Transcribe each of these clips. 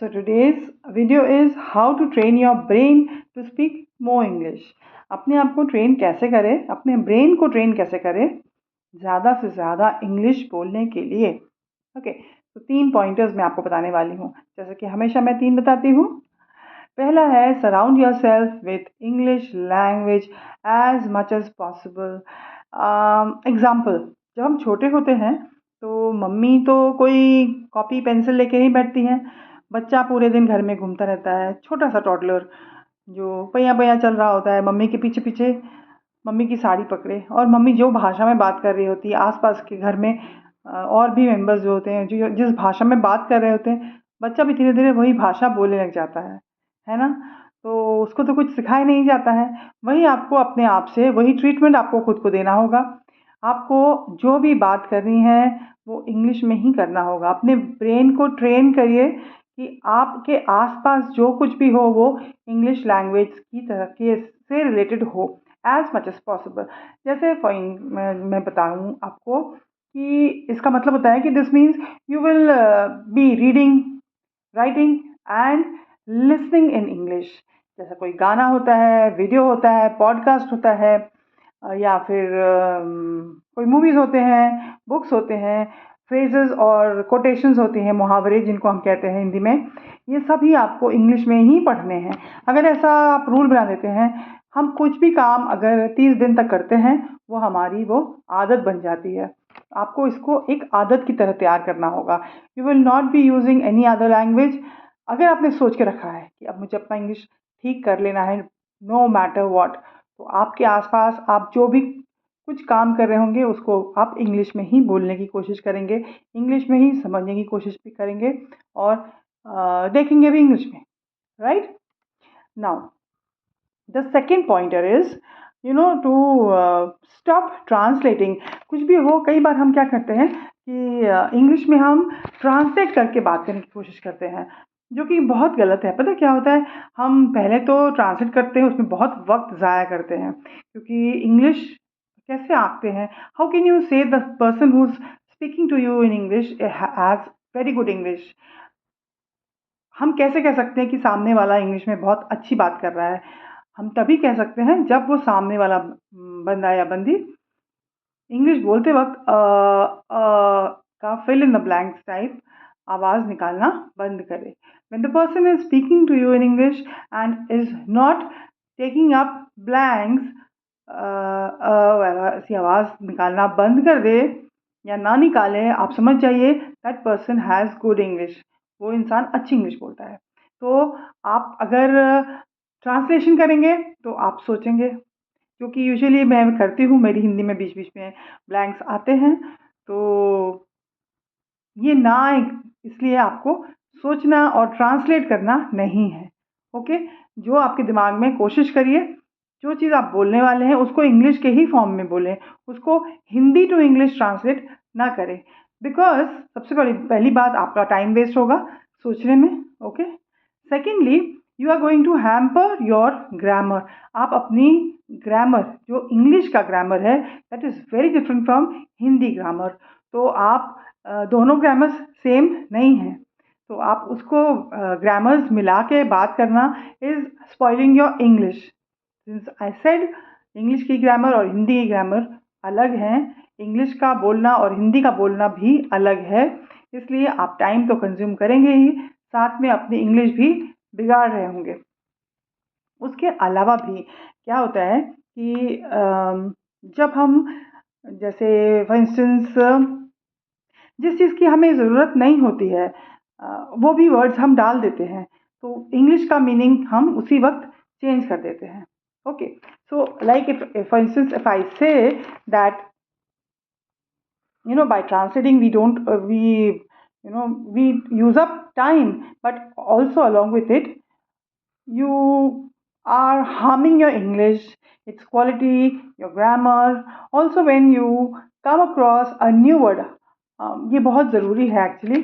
So today's video is how to train your brain to speak more English. अपने आप को train कैसे करें, अपने ब्रेन को ट्रेन कैसे करें ज़्यादा से ज़्यादा इंग्लिश बोलने के लिए। ओके, तो 3 पॉइंटर्स मैं आपको बताने वाली हूँ। जैसे कि हमेशा मैं 3 बताती हूँ। पहला है surround yourself with English language as much as possible. Example, जब हम छोटे होते हैं तो मम्मी तो कोई कॉपी पेंसिल लेके नहीं बैठती हैं। बच्चा पूरे दिन घर में घूमता रहता है, छोटा सा टॉडलर जो पैया पैया चल रहा होता है, मम्मी के पीछे पीछे मम्मी की साड़ी पकड़े, और मम्मी जो भाषा में बात कर रही होती है, आसपास के घर में और भी मेंबर्स जो होते हैं जो जिस भाषा में बात कर रहे होते हैं, बच्चा भी धीरे धीरे वही भाषा बोलने लग जाता है ना। तो उसको तो कुछ सिखाया नहीं जाता है। वही आपको अपने आप से वही ट्रीटमेंट आपको खुद को देना होगा। आपको जो भी बात करनी है वो इंग्लिश में ही करना होगा। अपने ब्रेन को ट्रेन करिए कि आपके आसपास जो कुछ भी हो वो इंग्लिश लैंग्वेज की तरह के से रिलेटेड हो एज मच एज पॉसिबल। जैसे मैं बताऊँ आपको कि इसका मतलब होता है कि this means you will be reading, writing and listening in English. जैसा कोई गाना होता है, वीडियो होता है, पॉडकास्ट होता है, या फिर कोई मूवीज़ होते हैं, बुक्स होते हैं, फ्रेजेस और कोटेशंस होती हैं, मुहावरे जिनको हम कहते हैं हिंदी में। ये सभी आपको इंग्लिश में ही पढ़ने हैं। अगर ऐसा आप रूल बना देते हैं, हम कुछ भी काम अगर 30 दिन तक करते हैं वो हमारी वो आदत बन जाती है। आपको इसको एक आदत की तरह तैयार करना होगा। You will not be using any other language. अगर आपने सोच के रखा है कि अब मुझे अपना इंग्लिश ठीक कर लेना है नो मैटर व्हाट, तो आपके आसपास आप जो भी कुछ काम कर रहे होंगे उसको आप इंग्लिश में ही बोलने की कोशिश करेंगे, इंग्लिश में ही समझने की कोशिश भी करेंगे, और देखेंगे भी इंग्लिश में, right. Now the second pointer is to stop translating. कुछ भी हो, कई बार हम क्या करते हैं कि इंग्लिश में हम ट्रांसलेट करके बात करने की कोशिश करते हैं, जो कि बहुत गलत है। पता क्या होता है, हम पहले तो ट्रांसलेट करते हैं, उसमें बहुत वक्त ज़ाया करते हैं, क्योंकि इंग्लिश कैसे आंकते हैं। How can you say the person who is speaking to you in English has very good English. हम कैसे कह सकते हैं कि सामने वाला इंग्लिश में बहुत अच्छी बात कर रहा है। हम तभी कह सकते हैं जब वो सामने वाला बंदा या बंदी इंग्लिश बोलते वक्त का fill in the blanks type आवाज़ निकालना बंद करे। When the person is speaking to you in English and is not taking up blanks, ऐसी आवाज़ निकालना बंद कर दे या ना निकाले, आप समझ जाइए that person has good English. वो इंसान अच्छी इंग्लिश बोलता है। तो आप अगर ट्रांसलेशन करेंगे तो आप सोचेंगे, क्योंकि यूजुअली मैं करती हूँ, मेरी हिंदी में बीच बीच में ब्लैंक्स आते हैं, तो ये ना आए इसलिए आपको सोचना और ट्रांसलेट करना नहीं है। ओके, जो आपके दिमाग में कोशिश करिए, जो चीज़ आप बोलने वाले हैं उसको इंग्लिश के ही फॉर्म में बोलें, उसको हिंदी टू इंग्लिश ट्रांसलेट ना करें। बिकॉज सबसे पहली बात, आपका टाइम वेस्ट होगा सोचने में। Okay, secondly you are going to hamper your grammar. आप अपनी ग्रामर, जो इंग्लिश का ग्रामर है, that is very different from Hindi grammar. तो आप दोनों ग्रामर्स सेम नहीं हैं, तो आप उसको ग्रामर्स मिला के बात करना is spoiling your English. Since I said English की ग्रामर और हिंदी की ग्रामर अलग हैं, इंग्लिश का बोलना और हिंदी का बोलना भी अलग है, इसलिए आप टाइम तो कंज्यूम करेंगे ही, साथ में अपनी इंग्लिश भी बिगाड़ रहे होंगे। उसके अलावा भी क्या होता है कि जब हम, जैसे फॉर इंस्टेंस, जिस चीज़ की हमें ज़रूरत नहीं होती है वो भी वर्ड्स हम डाल देते हैं, तो इंग्लिश का मीनिंग हम उसी वक्त चेंज कर देते हैं। Okay, so like if for instance if I say that by translating we don't we use up time, but also along with it you are harming your English, its quality, your grammar. Also when you come across a new word, ये बहुत ज़रूरी है actually.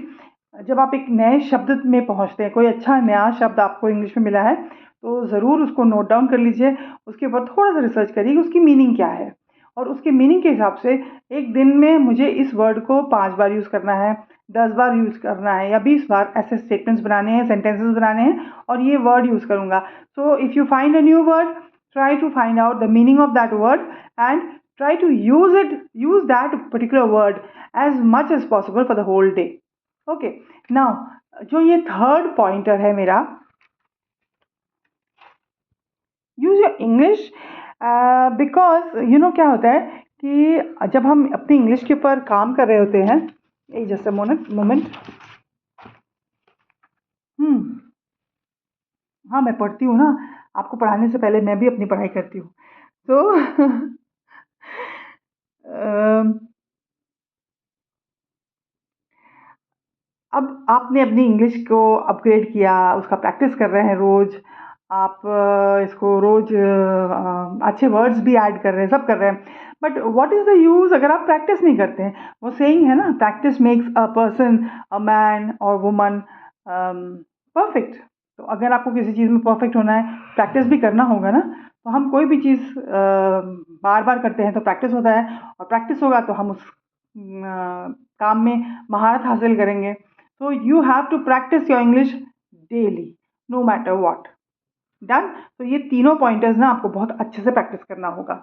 जब आप एक नए शब्द में पहुंचते हैं, कोई अच्छा नया शब्द आपको इंग्लिश में मिला है, तो ज़रूर उसको नोट डाउन कर लीजिए, उसके ऊपर थोड़ा सा रिसर्च करिए उसकी मीनिंग क्या है, और उसके मीनिंग के हिसाब से एक दिन में मुझे इस वर्ड को 5 बार यूज़ करना है, 10 बार यूज़ करना है या 20 बार ऐसे स्टेटमेंट्स बनाने हैं, सेंटेंसेस बनाने हैं और ये वर्ड यूज़ करूँगा। So if you find a new word, try to find out the meaning of that word and try to use that particular word as much as possible for the whole day. Okay, now जो ये third pointer है मेरा, use your English, because you know क्या होता है कि जब हम अपनी इंग्लिश के ऊपर काम कर रहे होते हैं, जस्ट अ मोमेंट। हाँ, मैं पढ़ती हूँ ना, आपको पढ़ाने से पहले मैं भी अपनी पढ़ाई करती हूँ। तो अब आपने अपनी इंग्लिश को अपग्रेड किया, उसका प्रैक्टिस कर रहे हैं रोज़, आप इसको रोज़ अच्छे वर्ड्स भी ऐड कर रहे हैं, सब कर रहे हैं। But what is the use अगर आप प्रैक्टिस नहीं करते हैं? वो सेइंग है ना, practice makes a person, a man और वुमन परफेक्ट। तो अगर आपको किसी चीज़ में परफेक्ट होना है, प्रैक्टिस भी करना होगा ना। तो हम कोई भी चीज़ बार बार करते हैं तो प्रैक्टिस होता है, और प्रैक्टिस होगा तो हम उस काम में महारत हासिल करेंगे। So you have to practice your English daily, no matter what. Done. तो ये तीनों पॉइंटर्स ना आपको बहुत अच्छे से प्रैक्टिस करना होगा।